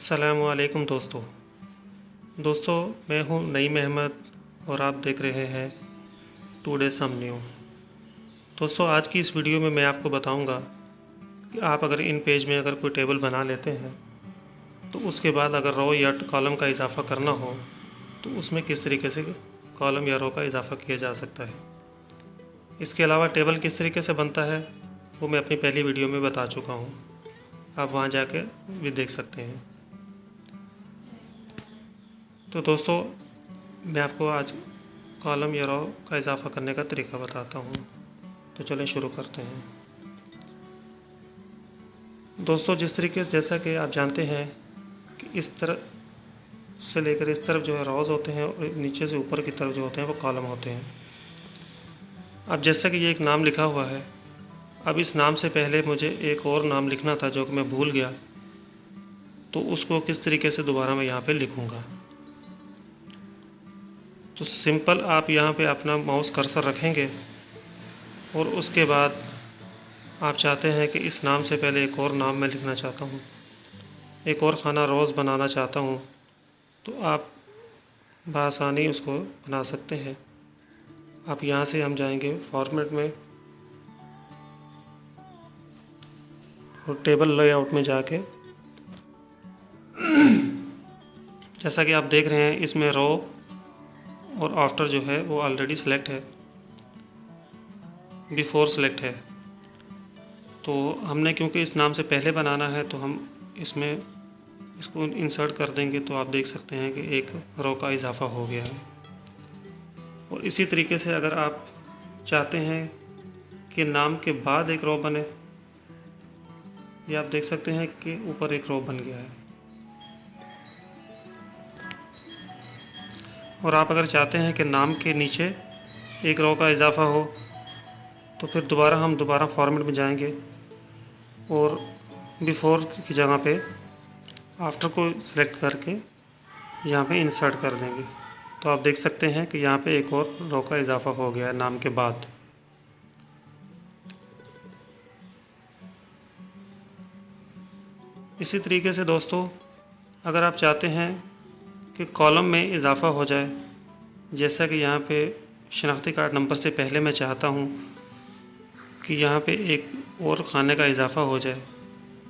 अस्सलामुअलैकुम दोस्तों मैं हूं नईम अहमद और आप देख रहे हैं टुडे सम न्यू। दोस्तों आज की इस वीडियो में मैं आपको बताऊंगा कि आप अगर इन पेज में अगर कोई टेबल बना लेते हैं तो उसके बाद अगर रो या कॉलम का इजाफ़ा करना हो तो उसमें किस तरीके से कॉलम या रो का इजाफ़ा किया जा सकता है। इसके अलावा टेबल किस तरीके से बनता है वो मैं अपनी पहली वीडियो में बता चुका हूँ, आप वहाँ जाके भी देख सकते हैं। तो दोस्तों मैं आपको आज कॉलम या रो का इजाफ़ा करने का तरीका बताता हूँ। तो चलें शुरू करते हैं। दोस्तों जैसा कि आप जानते हैं कि इस तरफ से लेकर इस तरफ जो है रोज़ होते हैं और नीचे से ऊपर की तरफ जो होते हैं वो कॉलम होते हैं। अब जैसा कि ये एक नाम लिखा हुआ है, अब इस नाम से पहले मुझे एक और नाम लिखना था जो कि मैं भूल गया, तो उसको किस तरीके से दोबारा मैं यहाँ पे लिखूँगा। तो सिंपल आप यहाँ पे अपना माउस कर्सर रखेंगे और उसके बाद आप चाहते हैं कि इस नाम से पहले एक और नाम मैं लिखना चाहता हूँ, एक और खाना रोज़ बनाना चाहता हूँ, तो आप बआसानी उसको बना सकते हैं। आप यहाँ से हम जाएंगे फॉर्मेट में और टेबल लेआउट में जाके जैसा कि आप देख रहे हैं इसमें रो और आफ्टर जो है वो ऑलरेडी सेलेक्ट है, बिफोर सेलेक्ट है। तो हमने क्योंकि इस नाम से पहले बनाना है तो हम इसको इंसर्ट कर देंगे, तो आप देख सकते हैं कि एक रो का इजाफ़ा हो गया है। और इसी तरीके से अगर आप चाहते हैं कि नाम के बाद एक रो बने, ये आप देख सकते हैं कि ऊपर एक रो बन गया है। और आप अगर चाहते हैं कि नाम के नीचे एक रो का इजाफ़ा हो तो फिर दोबारा फॉर्मेट में जाएंगे और बिफोर की जगह पे आफ्टर को सिलेक्ट करके यहाँ पे इंसर्ट कर देंगे। तो आप देख सकते हैं कि यहाँ पे एक और रो का इजाफ़ा हो गया है नाम के बाद। इसी तरीके से दोस्तों अगर आप चाहते हैं कि कॉलम में इजाफ़ा हो जाए, जैसा कि यहाँ पे शनाख्ती कार्ड नंबर से पहले मैं चाहता हूँ कि यहाँ पे एक और खाने का इजाफ़ा हो जाए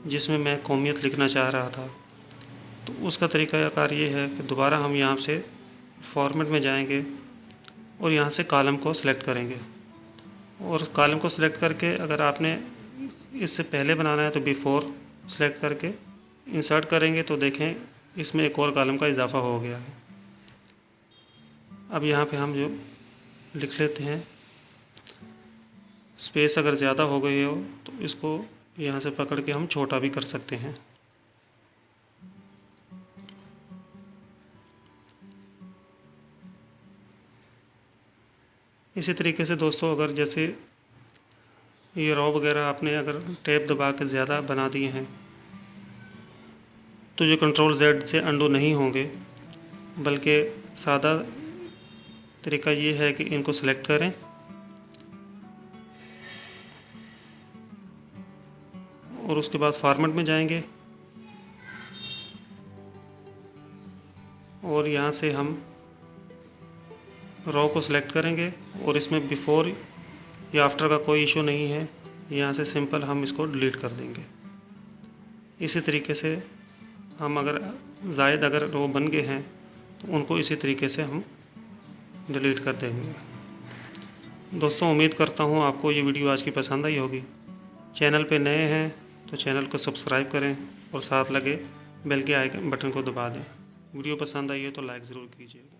जिसमें मैं कौमियत लिखना चाह रहा था, तो उसका तरीक़ाकार ये है कि दोबारा हम यहाँ से फॉर्मेट में जाएंगे और यहाँ से कॉलम को सिलेक्ट करेंगे। और कॉलम को सिलेक्ट करके अगर आपने इससे पहले बनाना है तो बिफोर सेलेक्ट करके इंसर्ट करेंगे, तो देखें इसमें एक और कॉलम का इजाफ़ा हो गया है। अब यहाँ पे हम जो लिख लेते हैं, स्पेस अगर ज़्यादा हो गई हो तो इसको यहाँ से पकड़ के हम छोटा भी कर सकते हैं। इसी तरीके से दोस्तों अगर जैसे ये रो वगैरह आपने अगर टैब दबा के ज़्यादा बना दिए हैं तो जो कंट्रोल Z से अंडू नहीं होंगे, बल्कि सादा तरीका ये है कि इनको सेलेक्ट करें और उसके बाद फॉर्मेट में जाएंगे और यहाँ से हम रो को सिलेक्ट करेंगे और इसमें बिफोर या आफ्टर का कोई इशू नहीं है, यहाँ से सिंपल हम इसको डिलीट कर देंगे। इसी तरीके से हम अगर अगर रो बन गए हैं तो उनको इसी तरीके से हम डिलीट कर देंगे। दोस्तों उम्मीद करता हूँ आपको ये वीडियो आज की पसंद आई होगी। चैनल पे नए हैं तो चैनल को सब्सक्राइब करें और साथ लगे बेल के आइकन बटन को दबा दें। वीडियो पसंद आई हो तो लाइक ज़रूर कीजिएगा।